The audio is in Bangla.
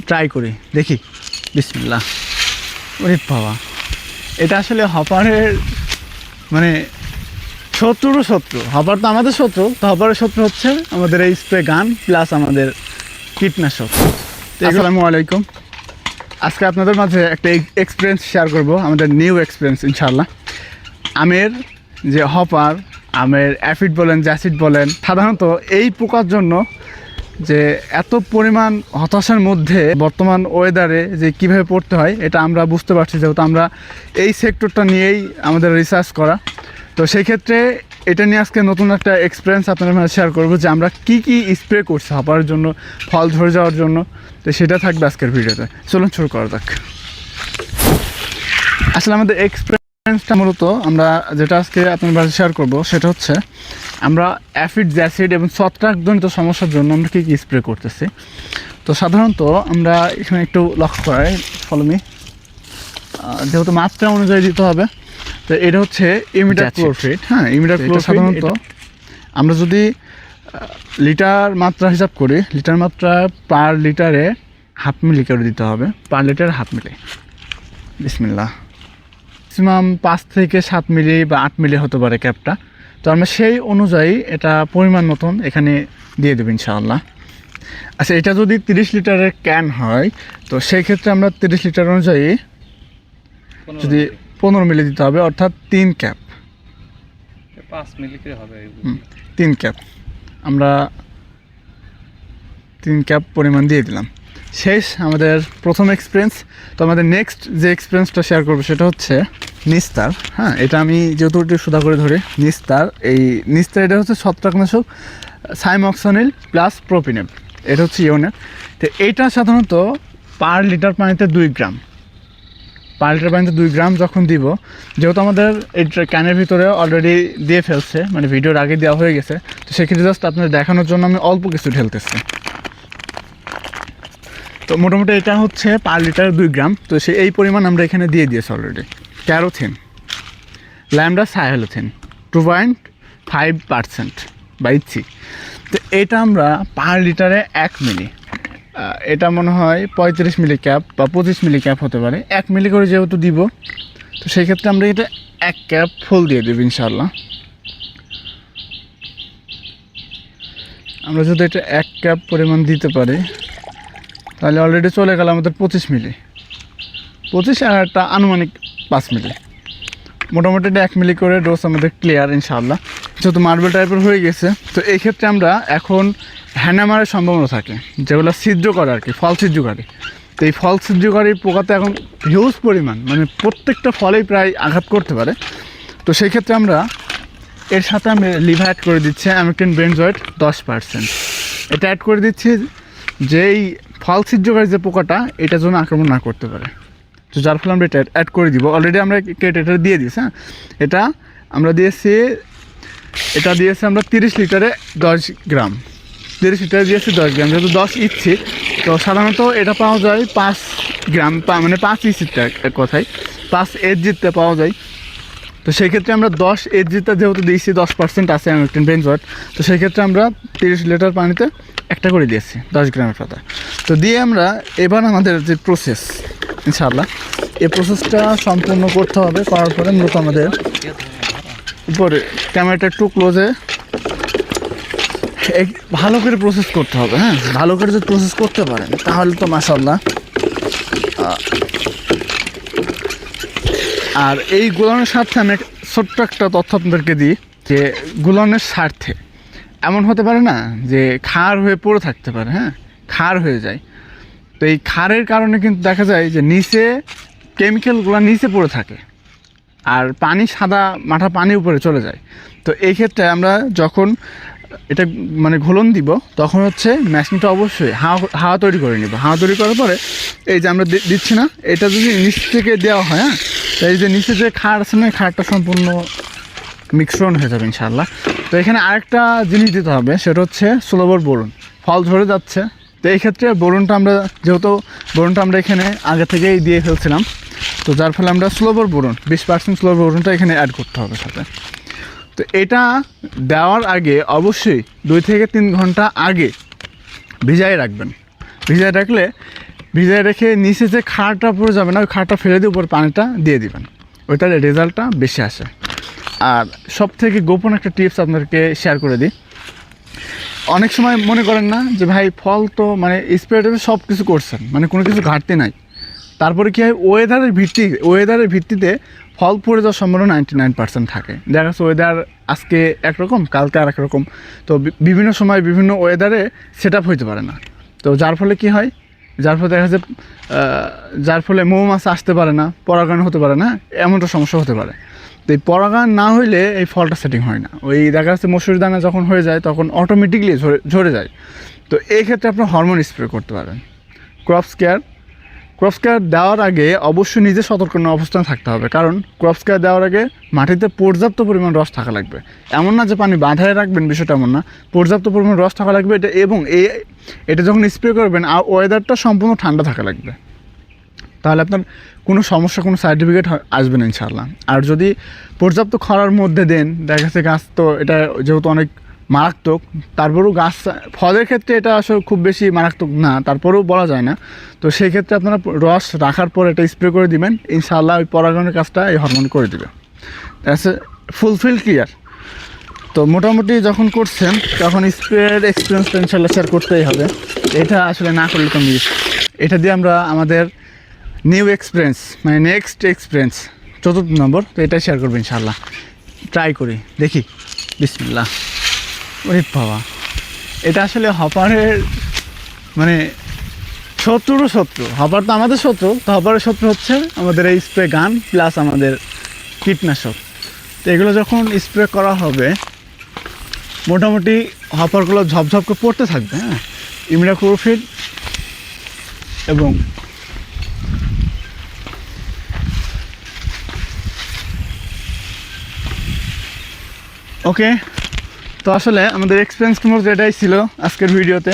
ট্রাই করি, দেখি। বিসমিল্লাহ। ওরে বাবা, এটা আসলে হপারের মানে শত্রুরও শত্রু। হপার তো আমাদের শত্রু, তো হপারের শত্রু হচ্ছে আমাদের এই স্প্রে গান প্লাস আমাদের কীটনাশক। আসসালামু আলাইকুম। আজকে আপনাদের মাঝে একটা এক্সপিরিয়েন্স শেয়ার করব, আমাদের নিউ এক্সপিরিয়েন্স ইনশাআল্লাহ। আমের যে হপার, আমের অ্যাফিড বলেন, জ্যাসিড বলেন, সাধারণত এই পোকার জন্য যে এত পরিমাণ হতাশার মধ্যে বর্তমান ওয়েদারে যে কীভাবে পড়তে হয় এটা আমরা বুঝতে পারছি, যেহেতু আমরা এই সেক্টরটা নিয়েই আমাদের রিসার্চ করা। তো সেই ক্ষেত্রে এটা নিয়ে আজকে নতুন একটা এক্সপিরিয়েন্স আপনাদের মাঝে শেয়ার করবো যে আমরা কী স্প্রে করছি হপারের জন্য, ফল ধরে যাওয়ার জন্য। তো সেটা থাকবে আজকের ভিডিওতে। চলুন শুরু করা যাক। আসলে আমাদের এক্সপিরিয়েন্সটা মূলত আমরা যেটা আজকে আপনাদের মাঝে শেয়ার করবো সেটা হচ্ছে আমরা অ্যাফিড, জ্যাসিড এবং ছত্রাকজনিত সমস্যার জন্য আমরা কী স্প্রে করতেছি। তো সাধারণত আমরা এখানে একটু লক্ষ্য করাই, ফলোমি, যেহেতু মাত্রা অনুযায়ী দিতে হবে। তো এটা হচ্ছে ইমিডাক্লোরপিড। হ্যাঁ, ইমিডাক্লোরপিড সাধারণত আমরা যদি লিটার মাত্রা হিসাব করি, লিটার মাত্রা পার লিটারে 1/2 মিলি করে দিতে হবে, পার লিটারে 1/2 মিলি। বিসমিল্লাহ। ম্যাক্সিমাম 5 থেকে 7 মিলি বা 8 মিলি হতে পারে ক্যাপটা। তো আমরা সেই অনুযায়ী এটা পরিমাণ মতন এখানে দিয়ে দেবো ইনশাআল্লাহ। আচ্ছা, এটা যদি 30 লিটারের ক্যান হয় তো সেই ক্ষেত্রে আমরা 30 লিটার অনুযায়ী যদি 15 মিলি দিতে হবে, অর্থাৎ 3 ক্যাপ। 5 মিলি করে হবে। 3 ক্যাপ আমরা 3 ক্যাপ পরিমাণ দিয়ে দিলাম। শেষ আমাদের প্রথম এক্সপিরিয়েন্স। তো আমাদের নেক্সট যে এক্সপিরিয়েন্সটা শেয়ার করবো সেটা হচ্ছে নিস্তার। হ্যাঁ, এটা আমি যেহেতু একটু সুদা করে ধরি, নিস্তার। এই নিস্তার এটা হচ্ছে ছত্রাকনাশক, সাইমক্সানিল প্লাস প্রোপিনেপ, এটা হচ্ছে ইউনিট। তো এইটা সাধারণত পার লিটার পানিতে 2 গ্রাম, পার লিটার পানিতে 2 গ্রাম যখন দিব, যেহেতু আমাদের এই ক্যানের ভিতরে অলরেডি দিয়ে ফেলছে, মানে ভিডিওর আগে দেওয়া হয়ে গেছে, তো সেক্ষেত্রে জাস্ট আপনাদের দেখানোর জন্য আমি অল্প কিছু ঢেলতেছি। তো মোটামুটি এটা হচ্ছে পার লিটার 2 গ্রাম। তো এই পরিমাণ আমরা এখানে দিয়ে দিয়েছি অলরেডি। ক্যারোথিন, ল্যামডা সাইহ্যালোথিন 2.5% বাই সি। তো এটা আমরা পার লিটারে 1 মিলি, এটা মনে হয় 35 মিলি ক্যাপ বা 25 মিলি ক্যাপ হতে পারে, 1 মিলি করে যেহেতু দিব, তো সেই ক্ষেত্রে আমরা এটা 1 ক্যাপ ফুল দিয়ে দেব ইনশাআল্লাহ। আমরা যদি এটা 1 ক্যাপ পরিমাণ দিতে পারি তাহলে অলরেডি চলে গেল আমাদের 25 মিলি, 25 আর একটা আনুমানিক 5 মিলি, মোটামুটি এটা 1 মিলি করে ডোজ আমাদের ক্লিয়ার ইনশাআল্লাহ। যেহেতু মার্বেল টাইপের হয়ে গেছে, তো এই ক্ষেত্রে আমরা এখন হ্যানামারের সম্ভাবনা থাকে, যেগুলো ছিদ্র করে আর কি, ফল ছিদ্রকারী। তো এই ফল ছিদ্রকারী পোকাতে এখন হিউজ পরিমাণ, মানে প্রত্যেকটা ফলেই প্রায় আঘাত করতে পারে। তো সেই ক্ষেত্রে আমরা এর সাথে আমি লিভা অ্যাড করে দিচ্ছি, অ্যামেকটিন বেনজয়েড 10%। এটা অ্যাড করে দিচ্ছি যেই ফল ছিদ্রকারী যে পোকাটা, এটার জন্য আক্রমণ না করতে পারে। তো যার ফলে আমরা এটা অ্যাড করে দিব। অলরেডি আমরা কেটে এটা দিয়ে দিয়েছি। হ্যাঁ, এটা আমরা দিয়েছি আমরা 30 লিটারে 10 গ্রাম, 30 লিটারে দিয়েছি 10 গ্রাম, যেহেতু 10 ইচ্ছি। তো সাধারণত এটা পাওয়া যায় 5 গ্রাম, মানে 5 ইঞ্চিতে এক কথায় 5 এজিতে পাওয়া যায়। তো সেই ক্ষেত্রে আমরা 10 এজিতে যেহেতু দিয়েছি, 10% আছে অ্যামেকটিন বেনজয়েড, তো সেই ক্ষেত্রে আমরা 30 লিটার পানিতে একটা করে দিয়েছি 10 গ্রামের পাতা। তো দিয়ে আমরা এবার আমাদের যে প্রসেস ইনশাআল্লাহ, এই প্রসেসটা সম্পূর্ণ করতে হবে। করার পরে মূলত আমাদের উপরে ক্যামেরাটা একটু ক্লোজে ভালো করে প্রসেস করতে হবে। হ্যাঁ, ভালো করে যদি প্রসেস করতে পারেন তাহলে তো মাশাআল্লাহ। আর এই গুলানের স্বার্থে আমি ছোট্ট একটা তথ্য আপনাদেরকে দিই, যে গুলানের স্বার্থে এমন হতে পারে না যে খার হয়ে পড়ে থাকতে পারে। হ্যাঁ, খার হয়ে যায়। তো এই খারের কারণে কিন্তু দেখা যায় যে নিচে কেমিক্যালগুলো নিচে পড়ে থাকে, আর পানি, সাদা মাঠা পানি উপরে চলে যায়। তো এই ক্ষেত্রে আমরা যখন এটা মানে ঘোলন দিব, তখন হচ্ছে মেশিনটা অবশ্যই হাওয়া তৈরি করে নিব। হাওয়া তৈরি করার পরে এই যে আমরা দিচ্ছি না, এটা যদি নিচ থেকে দেওয়া হয়, হ্যাঁ, তো এই যে নিচে যে খার আছে না, খারটা সম্পূর্ণ মিশ্রণ হয়ে যাবে ইনশাআল্লাহ। তো এখানে আরেকটা জিনিস দিতে হবে, সেটা হচ্ছে স্লোবর বোরন। ফল ঝরে যাচ্ছে, তো এই ক্ষেত্রে বোরনটা আমরা এখানে আগে থেকেই দিয়ে ফেলছিলাম, তো যার ফলে আমরা স্লোবর বোরন 20% স্লোবর বোরনটা এখানে অ্যাড করতে হবে সাথে। তো এটা দেওয়ার আগে অবশ্যই 2 থেকে 3 ঘন্টা আগে ভিজাই রাখবেন। ভিজাই রাখলে ভিজিয়ে রেখে নিচে যে খাড়টা পড়ে যাবে না, ওই খাড়টা ফেলে দিয়ে উপর পানিটা দিয়ে দিবেন, ওইটার রেজাল্টটা বেশি আসে। আর সব থেকে গোপন একটা টিপস আপনাদেরকে শেয়ার করে দিই। অনেক সময় মনে করেন না যে ভাই ফল তো মানে স্প্রে সব কিছু করছেন, মানে কোনো কিছু ঘাটতি নাই, তারপরে কী হয় ওয়েদারের ভিত্তিতে ফল পড়ে যাওয়ার সম্ভাবনা 99% থাকে। দেখা যাচ্ছে ওয়েদার আজকে একরকম, কালকে আর একরকম, তো বিভিন্ন সময় বিভিন্ন ওয়েদারে সেট আপ হইতে পারে না। তো যার ফলে কি হয়, যার ফলে দেখা যাচ্ছে যার ফলে মৌমাছি আসতে পারে না, পরাগায়ন হতে পারে না, এমনটা সমস্যা হতে পারে। তো এই পরাগায়ন না হইলে এই ফলটা সেটিং হয় না। ওই দেখা যাচ্ছে মসুর দানা যখন হয়ে যায় তখন অটোমেটিকলি ঝরে যায়। তো এই ক্ষেত্রে আপনি হরমোন স্প্রে করতে পারেন। ক্রপস কেয়ার দেওয়ার আগে অবশ্যই নিজে সতর্ক অবস্থানে থাকতে হবে, কারণ ক্রপস কেয়ার দেওয়ার আগে মাটিতে পর্যাপ্ত পরিমাণ রস থাকা লাগবে। এমন না যে পানি বাঁধায় রাখবেন, বিষয়টা এমন না, পর্যাপ্ত পরিমাণ রস থাকা লাগবে এটা। এবং এটা যখন স্প্রে করবেন আর ওয়েদারটা সম্পূর্ণ ঠান্ডা থাকা লাগবে, তাহলে আপনার কোনো সমস্যা, কোনো সার্টিফিকেট আসবে না ইনশাআল্লাহ। আর যদি পর্যাপ্ত খরার মধ্যে দেন, দেখা যাচ্ছে গাছ তো এটা যেহেতু অনেক মারাত্মক, তারপরেও গাছ ফলের ক্ষেত্রে এটা আসলে খুব বেশি মারাত্মক না, তারপরেও বলা যায় না। তো সেই ক্ষেত্রে আপনারা রস রাখার পর এটা স্প্রে করে দিবেন, ইনশাআল্লাহ ওই পরাগণের কাজটা এই হরমোন করে দেবে। That's fulfil clear. তো মোটামুটি যখন করছেন তখন স্প্রের এক্সপিরিয়েন্সটা ইনশাআল্লাহ শেয়ার করতেই হবে। এটা আসলে না করলে তো মিস। এটা দিয়ে আমরা আমাদের নিউ এক্সপিরিয়েন্স, মানে নেক্সট এক্সপিরিয়েন্স 4th নম্বর, তো এটাই শেয়ার করবো ইনশাআল্লাহ। ট্রাই করি, দেখি, বিসমিল্লাহ। ওরে বাবা, এটা আসলে হপারের মানে শত্রুরও শত্রু। হপার তো আমাদের শত্রু, তো হপারের শত্রু হচ্ছে আমাদের এই স্প্রে গান প্লাস আমাদের কীটনাশক। তো এগুলো যখন স্প্রে করা হবে মোটামুটি হপারগুলো ঝপঝপ করে পড়তে থাকবে। হ্যাঁ, ইমিডাক্লোরোফিড এবং ওকে। তো আসলে আমাদের এক্সপিরিয়েন্স তোমার এটাই ছিল আজকের ভিডিওতে।